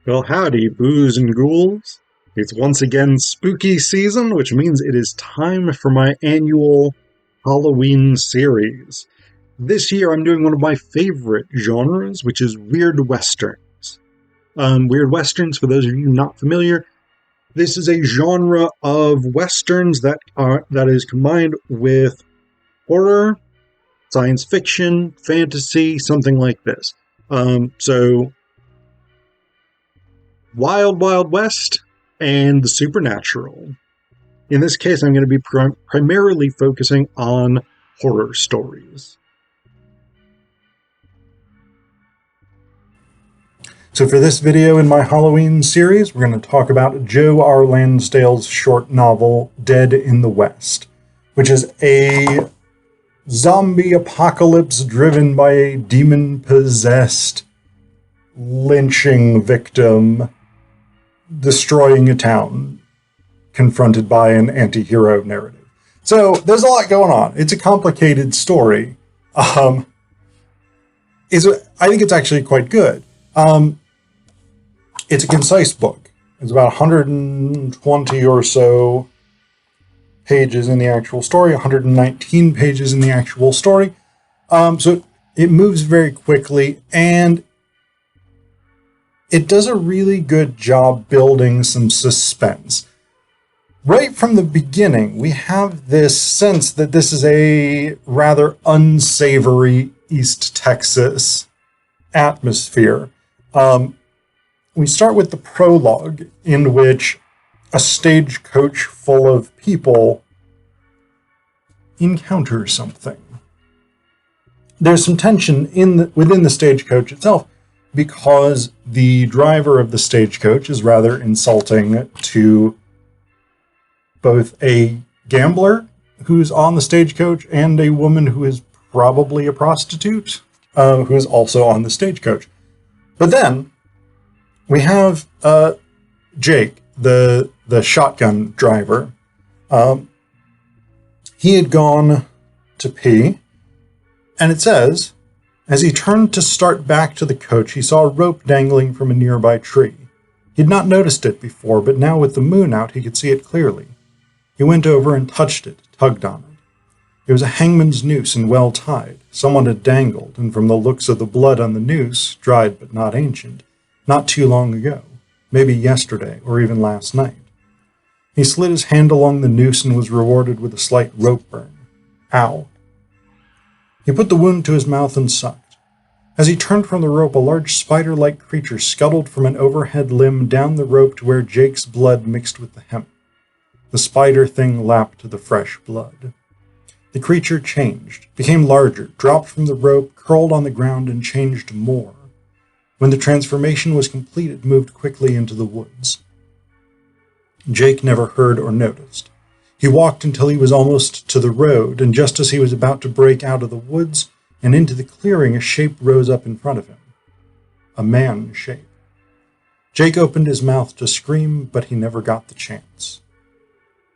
Well, howdy, booze and ghouls. It's once again spooky season, which means it is time for my annual Halloween series. This year I'm doing one of my favorite genres, which is Weird Westerns. Weird Westerns, for those of you not familiar, this is a genre of westerns that is combined with horror, science fiction, fantasy, something like this. So Wild Wild West and the supernatural. In this case, I'm going to be primarily focusing on horror stories. So for this video in my Halloween series, we're going to talk about Joe R. Lansdale's short novel, Dead in the West, which is a zombie apocalypse driven by a demon-possessed lynching victim destroying a town, confronted by an anti-hero narrative. So there's a lot going on. It's a complicated story. I think it's actually quite good. It's a concise book. It's about 120 or so pages in the actual story, 119 pages in the actual story. So it moves very quickly, and it does a really good job building some suspense. Right from the beginning, we have this sense that this is a rather unsavory East Texas atmosphere. We start with the prologue, in which a stagecoach full of people encounter something. There's some tension within the stagecoach itself, because the driver of the stagecoach is rather insulting to both a gambler who's on the stagecoach and a woman who is probably a prostitute who is also on the stagecoach. But then we have Jake, the shotgun driver. He had gone to pee, and it says, as he turned to start back to the coach, he saw a rope dangling from a nearby tree. He had not noticed it before, but now with the moon out, he could see it clearly. He went over and touched it, tugged on it. It was a hangman's noose and well tied. Someone had dangled, and from the looks of the blood on the noose, dried but not ancient, not too long ago, maybe yesterday or even last night. He slid his hand along the noose and was rewarded with a slight rope burn. Ow. He put the wound to his mouth and sucked. As he turned from the rope, a large spider-like creature scuttled from an overhead limb down the rope to where Jake's blood mixed with the hemp. The spider thing lapped the fresh blood. The creature changed, became larger, dropped from the rope, curled on the ground, and changed more. When the transformation was complete, it moved quickly into the woods. Jake never heard or noticed. He walked until he was almost to the road, and just as he was about to break out of the woods and into the clearing, a shape rose up in front of him. A man shape. Jake opened his mouth to scream, but he never got the chance.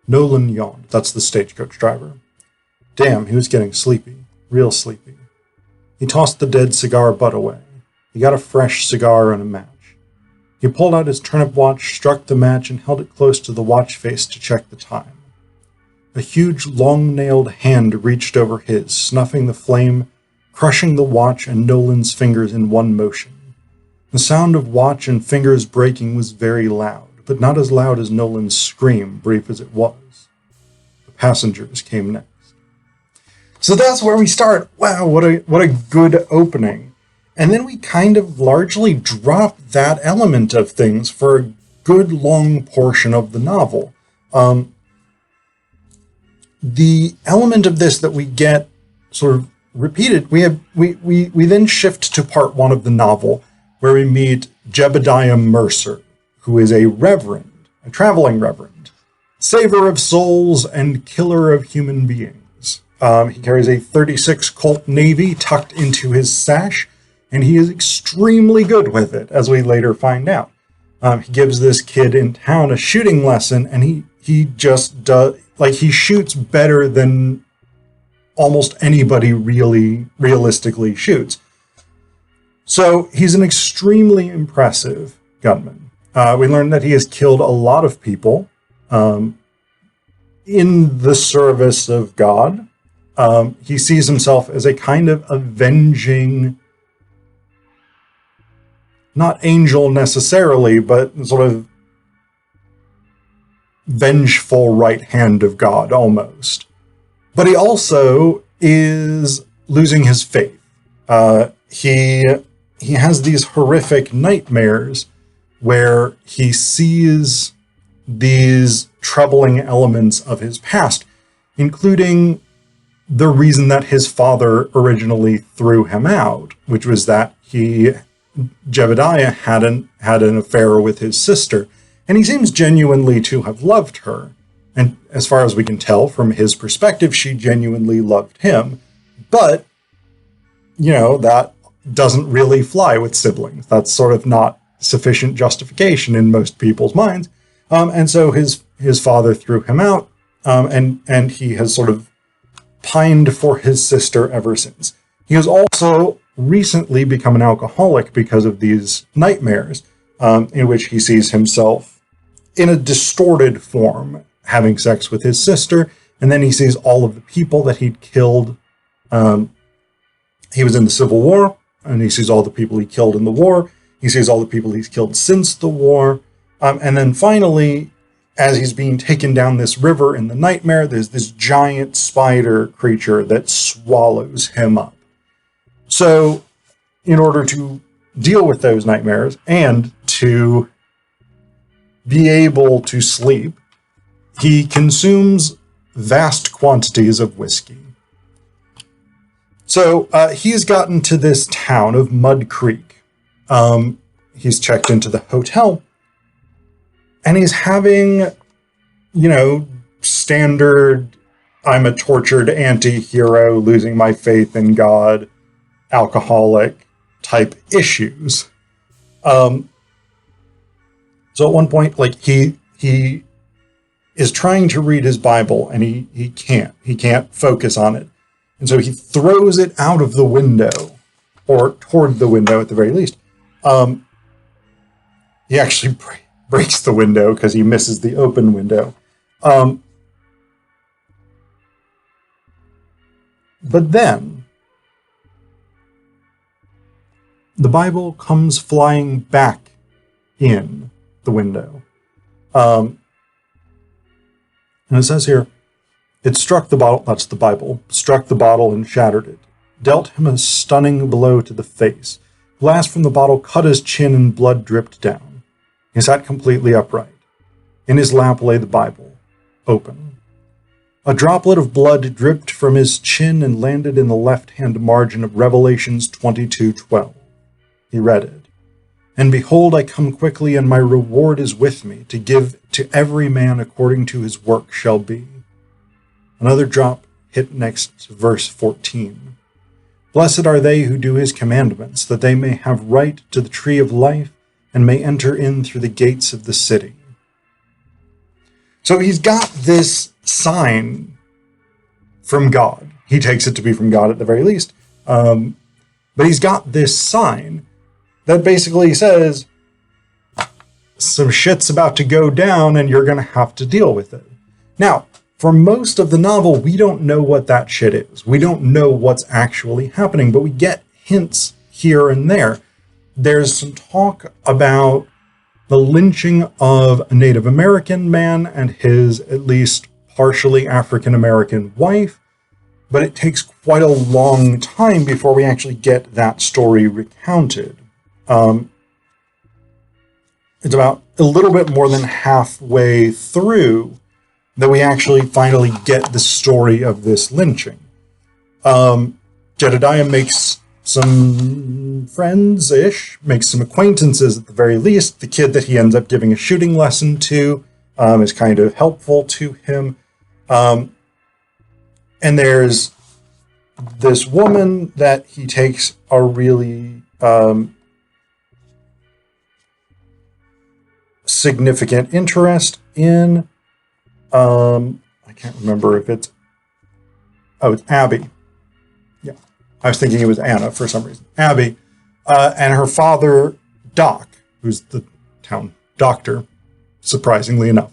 Nolan yawned. That's the stagecoach driver. Damn, he was getting sleepy. Real sleepy. He tossed the dead cigar butt away. He got a fresh cigar and a match. He pulled out his turnip watch, struck the match, and held it close to the watch face to check the time. A huge, long-nailed hand reached over his, snuffing the flame, crushing the watch and Nolan's fingers in one motion. The sound of watch and fingers breaking was very loud, but not as loud as Nolan's scream, brief as it was. The passengers came next. So that's where we start. Wow, what a good opening. And then we kind of largely drop that element of things for a good long portion of the novel. The element of this that we get sort of repeated, we then shift to part one of the novel, where we meet Jebediah Mercer, who is a reverend, a traveling reverend, saver of souls and killer of human beings. He carries a 36 Colt Navy tucked into his sash, and he is extremely good with it, as we later find out. He gives this kid in town a shooting lesson, and he just does, like, he shoots better than almost anybody realistically shoots. So he's an extremely impressive gunman. We learn that he has killed a lot of people in the service of God. He sees himself as a kind of avenging, not angel necessarily, but sort of vengeful right hand of God almost. But he also is losing his faith. He has these horrific nightmares where he sees these troubling elements of his past, including the reason that his father originally threw him out, which was that Jebediah had an affair with his sister, and he seems genuinely to have loved her. And as far as we can tell from his perspective, she genuinely loved him. But, that doesn't really fly with siblings. That's sort of not sufficient justification in most people's minds. And so his father threw him out, and he has sort of pined for his sister ever since. He has also recently become an alcoholic because of these nightmares, in which he sees himself in a distorted form having sex with his sister, and then he sees all of the people that he'd killed. He was in the Civil War, and he sees all the people he killed in the war. He sees all the people he's killed since the war. And then finally, as he's being taken down this river in the nightmare, there's this giant spider creature that swallows him up. So, in order to deal with those nightmares and to be able to sleep, he consumes vast quantities of whiskey. So he's gotten to this town of Mud Creek. He's checked into the hotel, and he's having, standard, I'm a tortured anti-hero, losing my faith in God, alcoholic type issues. So at one point, he is trying to read his Bible, and he can't focus on it. And so he throws it out of the window, or toward the window at the very least. He actually breaks the window because he misses the open window. But then the Bible comes flying back in the window. And it says here, it struck the bottle, that's the Bible, struck the bottle and shattered it, dealt him a stunning blow to the face. Glass from the bottle cut his chin and blood dripped down. He sat completely upright. In his lap lay the Bible, open. A droplet of blood dripped from his chin and landed in the left-hand margin of Revelations 22:12. He read it. And behold, I come quickly, and my reward is with me, to give to every man according to his work shall be. Another drop hit next to verse 14. Blessed are they who do his commandments, that they may have right to the tree of life, and may enter in through the gates of the city. So he's got this sign from God. He takes it to be from God at the very least. But he's got this sign that basically says, some shit's about to go down and you're going to have to deal with it. Now, for most of the novel, we don't know what that shit is. We don't know what's actually happening, but we get hints here and there. There's some talk about the lynching of a Native American man and his at least partially African American wife, but it takes quite a long time before we actually get that story recounted. It's about a little bit more than halfway through that we actually finally get the story of this lynching. Jedediah makes some friends-ish, makes some acquaintances at the very least. The kid that he ends up giving a shooting lesson to is kind of helpful to him. And there's this woman that he takes a really significant interest in. I can't remember if it's Abby. Yeah, I was thinking it was Anna for some reason. Abby, and her father, Doc, who's the town doctor, surprisingly enough.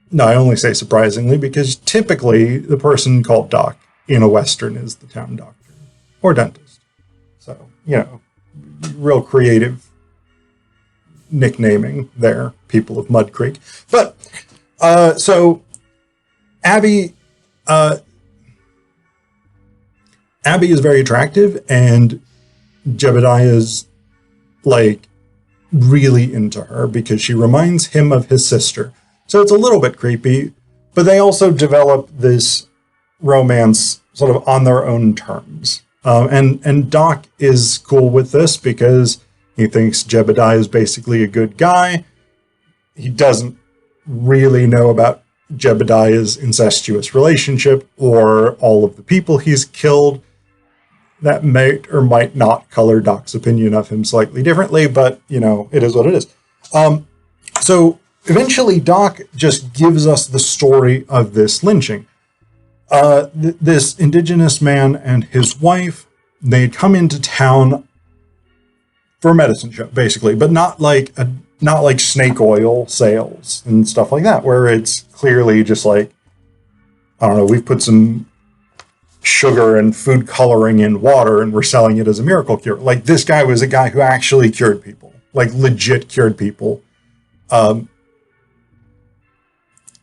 No, I only say surprisingly because typically the person called doc in a Western is the town doctor or dentist. So, real creative nicknaming there, people of Mud Creek. But, so Abby is very attractive, and Jebediah's really into her because she reminds him of his sister. So it's a little bit creepy, but they also develop this romance sort of on their own terms. And Doc is cool with this because he thinks Jebediah is basically a good guy. He doesn't really know about Jebediah's incestuous relationship or all of the people he's killed. That might or might not color Doc's opinion of him slightly differently, but, it is what it is. So eventually Doc just gives us the story of this lynching. This Indigenous man and his wife, they had come into town for a medicine show, basically, but not like snake oil sales and stuff like that, where it's clearly just we've put some sugar and food coloring in water and we're selling it as a miracle cure. This guy was a guy who actually cured people, legit cured people.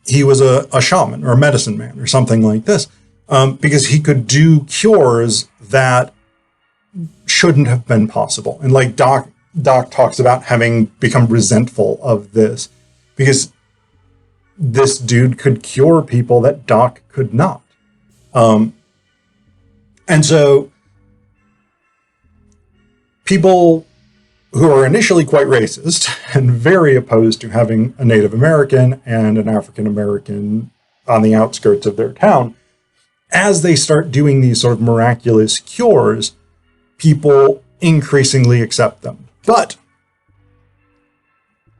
He was a shaman or a medicine man or something like this, because he could do cures that shouldn't have been possible. And Doc talks about having become resentful of this because this dude could cure people that Doc could not. And so people who are initially quite racist and very opposed to having a Native American and an African American on the outskirts of their town, as they start doing these sort of miraculous cures, people increasingly accept them. But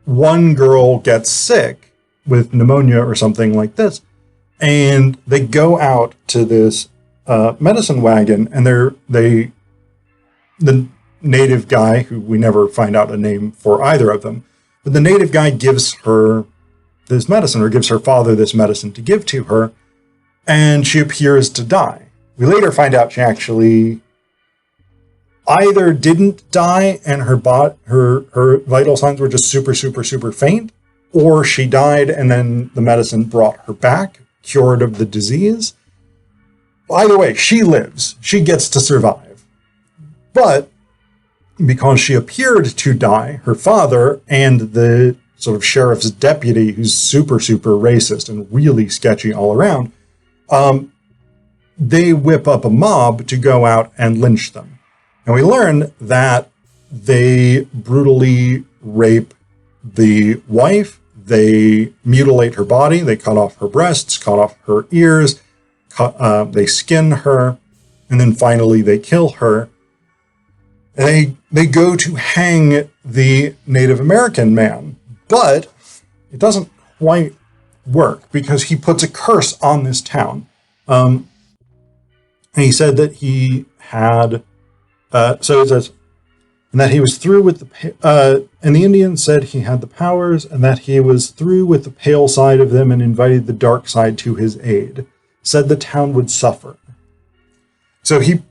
one girl gets sick with pneumonia or something like this, and they go out to this medicine wagon, and the native guy, who we never find out a name for either of them, but the native guy gives her this medicine, or gives her father this medicine to give to her, and she appears to die. We later find out she actually either didn't die and her vital signs were just super, super, super faint, or she died and then the medicine brought her back, cured of the disease. Either way, she lives. She gets to survive. But because she appeared to die, her father and the sort of sheriff's deputy, who's super, super racist and really sketchy all around, they whip up a mob to go out and lynch them. And we learn that they brutally rape the wife, they mutilate her body, they cut off her breasts, cut off her ears, they skin her, and then finally they kill her. And they go to hang the Native American man, but it doesn't quite work because he puts a curse on this town. And he said that he had, so it says, and that he was through with and the Indian said he had the powers, and that he was through with the pale side of them and invited the dark side to his aid. Said the town would suffer. So he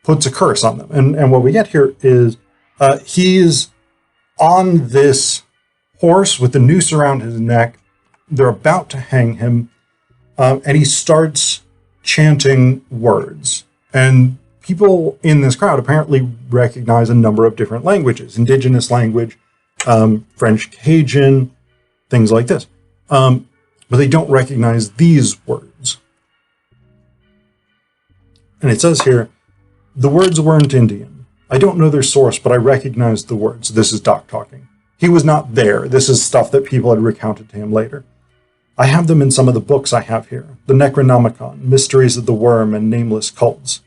puts a curse on them. And what we get here is he's on this horse with the noose around his neck. They're about to hang him. And he starts chanting words. And people in this crowd apparently recognize a number of different languages. Indigenous language, French Cajun, things like this. But they don't recognize these words. And it says here, the words weren't Indian. I don't know their source, but I recognized the words. This is Doc talking. He was not there. This is stuff that people had recounted to him later. I have them in some of the books I have here. The Necronomicon, Mysteries of the Worm, and Nameless Cults.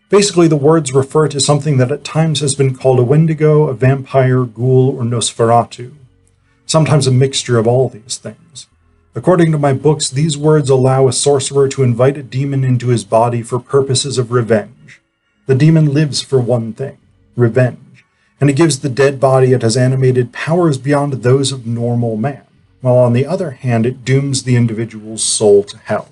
Basically, the words refer to something that at times has been called a Wendigo, a vampire, ghoul, or Nosferatu. Sometimes a mixture of all these things. According to my books, these words allow a sorcerer to invite a demon into his body for purposes of revenge. The demon lives for one thing, revenge. and it gives the dead body it has animated powers beyond those of normal man, while on the other hand, it dooms the individual's soul to hell.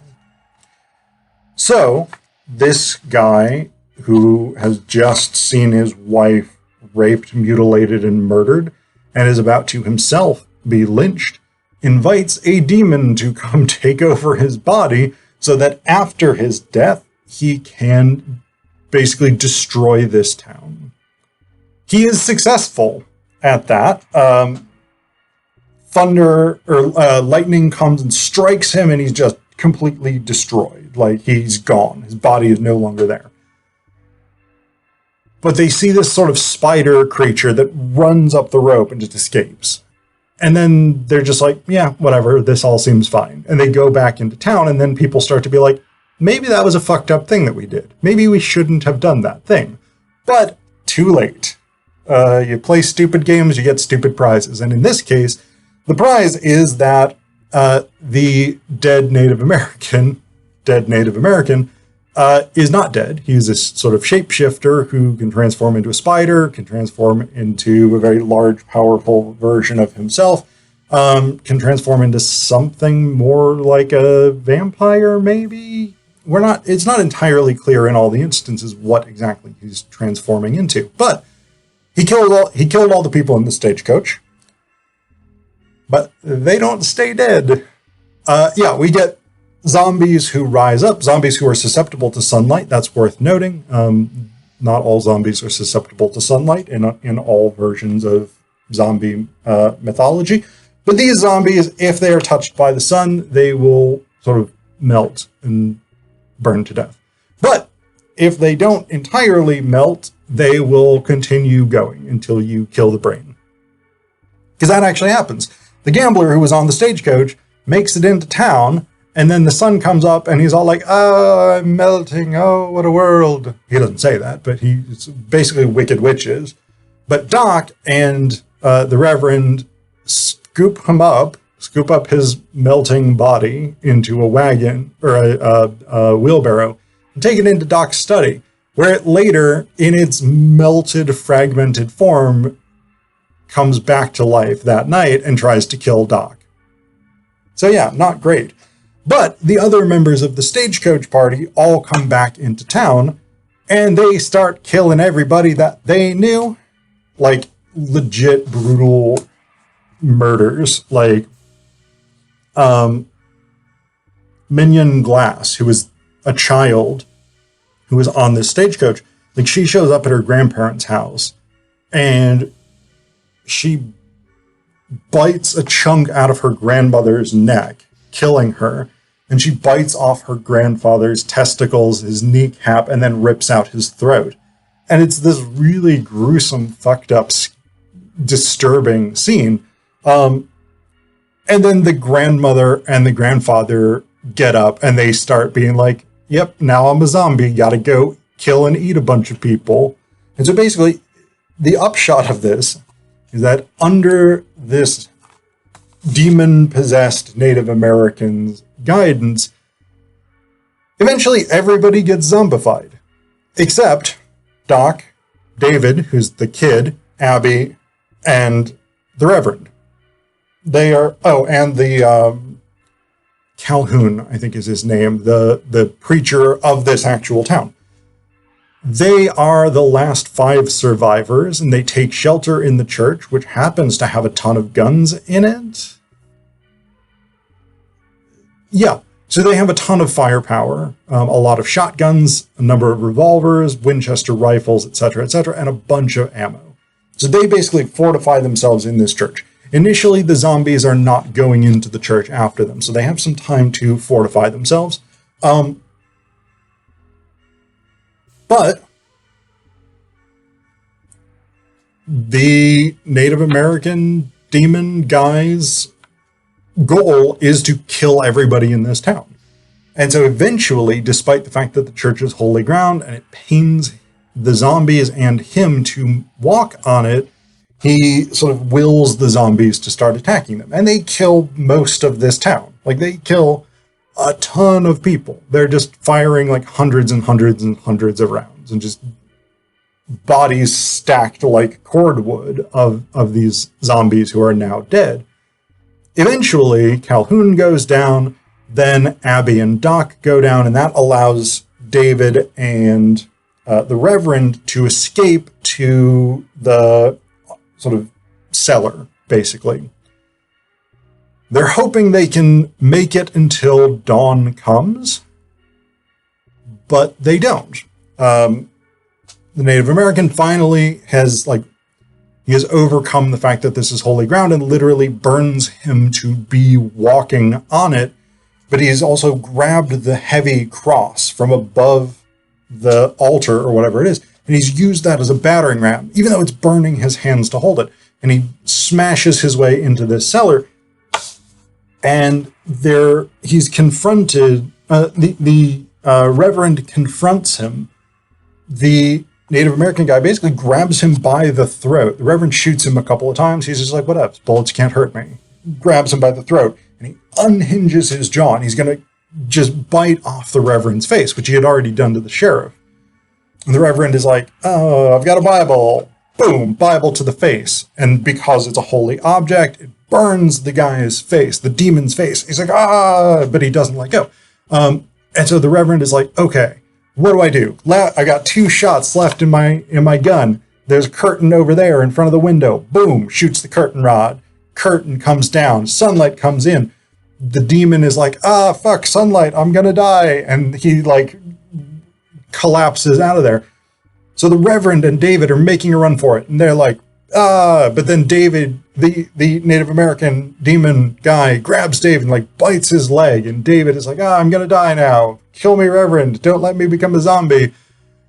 So, this guy who has just seen his wife raped, mutilated, and murdered, and is about to himself be lynched, invites a demon to come take over his body so that after his death, he can basically destroy this town. He is successful at that. Lightning comes and strikes him, and he's just completely destroyed. Like, he's gone. His body is no longer there. But they see this sort of spider creature that runs up the rope and just escapes. And then they're just like, yeah, whatever, this all seems fine. And they go back into town, and then people start to be like, maybe that was a fucked up thing that we did. Maybe we shouldn't have done that thing. But too late. You play stupid games, you get stupid prizes. And in this case, the prize is that the dead Native American is not dead. He's this sort of shapeshifter who can transform into a spider, can transform into a very large, powerful version of himself, can transform into something more like a vampire, maybe? It's not entirely clear in all the instances what exactly he's transforming into. But he killed all the people in the stagecoach. But they don't stay dead. We get zombies who rise up, zombies who are susceptible to sunlight. That's worth noting. Not all zombies are susceptible to sunlight in all versions of zombie mythology. But these zombies, if they are touched by the sun, they will sort of melt and burn to death. But if they don't entirely melt, they will continue going until you kill the brain. Because that actually happens. The gambler who was on the stagecoach makes it into town, and then the sun comes up, and he's all like, oh, I'm melting, oh, what a world. He doesn't say that, but he's basically wicked witches. But Doc and the Reverend scoop up his melting body into a wagon, or a wheelbarrow, and take it into Doc's study, where it later, in its melted, fragmented form, comes back to life that night and tries to kill Doc. So yeah, not great. But the other members of the stagecoach party all come back into town, and they start killing everybody that they knew. Like, legit brutal murders. Like, Minion Glass, who was a child who was on this stagecoach, like, she shows up at her grandparents' house, and she bites a chunk out of her grandmother's neck, killing her, and she bites off her grandfather's testicles, his kneecap, and then rips out his throat. And it's this really gruesome, fucked up, disturbing scene. And then the grandmother and the grandfather get up, and they start being like, yep, now I'm a zombie, gotta go kill and eat a bunch of people. And so basically, the upshot of this is that under this demon-possessed Native Americans' guidance, eventually everybody gets zombified. Except Doc, David, who's the kid, Abby, and the Reverend. They are, and the Calhoun, I think is his name, the preacher of this actual town. They are the last 5 survivors, and they take shelter in the church, which happens to have a ton of guns in it. Yeah, so they have a ton of firepower, a lot of shotguns, a number of revolvers, Winchester rifles, etc., and a bunch of ammo. So they basically fortify themselves in this church. Initially, the zombies are not going into the church after them, so they have some time to fortify themselves. But the Native American demon guy's goal is to kill everybody in this town. And so eventually, despite the fact that the church is holy ground and it pains the zombies and him to walk on it, he sort of wills the zombies to start attacking them. And they kill most of this town. Like, they kill a ton of people. They're just firing like hundreds and hundreds and hundreds of rounds and just bodies stacked like cordwood of these zombies who are now dead. Eventually, Calhoun goes down, then Abby and Doc go down, and that allows David and the Reverend to escape to the sort of cellar, basically. They're hoping they can make it until dawn comes, but they don't. The Native American finally has, he has overcome the fact that this is holy ground and literally burns him to be walking on it, but he has also grabbed the heavy cross from above the altar or whatever it is, and he's used that as a battering ram, even though it's burning his hands to hold it. And he smashes his way into this cellar, and he's confronted, the Reverend confronts him. The Native American guy basically grabs him by the throat. The Reverend shoots him a couple of times. He's just like, whatever, bullets can't hurt me. Grabs him by the throat, and he unhinges his jaw, and he's going to just bite off the Reverend's face, which he had already done to the sheriff. And the Reverend is like, oh, I've got a Bible. Boom, Bible to the face. And because it's a holy object, it burns the guy's face, the demon's face. He's like, but he doesn't let go. And so the Reverend is like, okay, what do? I got 2 shots left in my gun. There's a curtain over there in front of the window. Boom, shoots the curtain rod. Curtain comes down. Sunlight comes in. The demon is like, fuck, sunlight, I'm gonna die. And he collapses out of there. So the Reverend and David are making a run for it. And they're like, but then David, the Native American demon guy, grabs David and bites his leg. And David is like, I'm gonna die now. Kill me, Reverend. Don't let me become a zombie.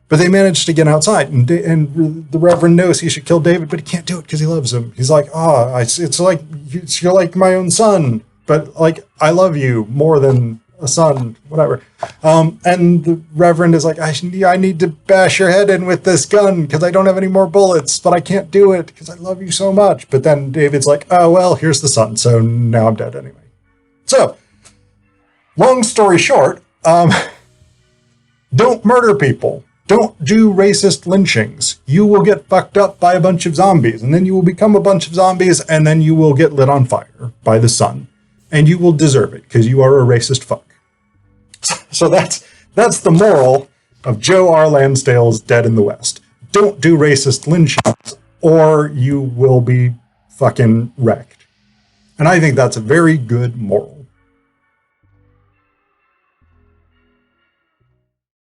But they manage to get outside, and the Reverend knows he should kill David, but he can't do it because he loves him. He's like, it's like you're like my own son, but I love you more than a son, whatever. And the Reverend is like, I need to bash your head in with this gun because I don't have any more bullets, but I can't do it because I love you so much. But then David's like, oh, well, here's the sun, so now I'm dead anyway. So, long story short, don't murder people. Don't do racist lynchings. You will get fucked up by a bunch of zombies, and then you will become a bunch of zombies, and then you will get lit on fire by the sun. And you will deserve it, because you are a racist fuck. So that's the moral of Joe R. Lansdale's Dead in the West. Don't do racist lynchings, or you will be fucking wrecked. And I think that's a very good moral.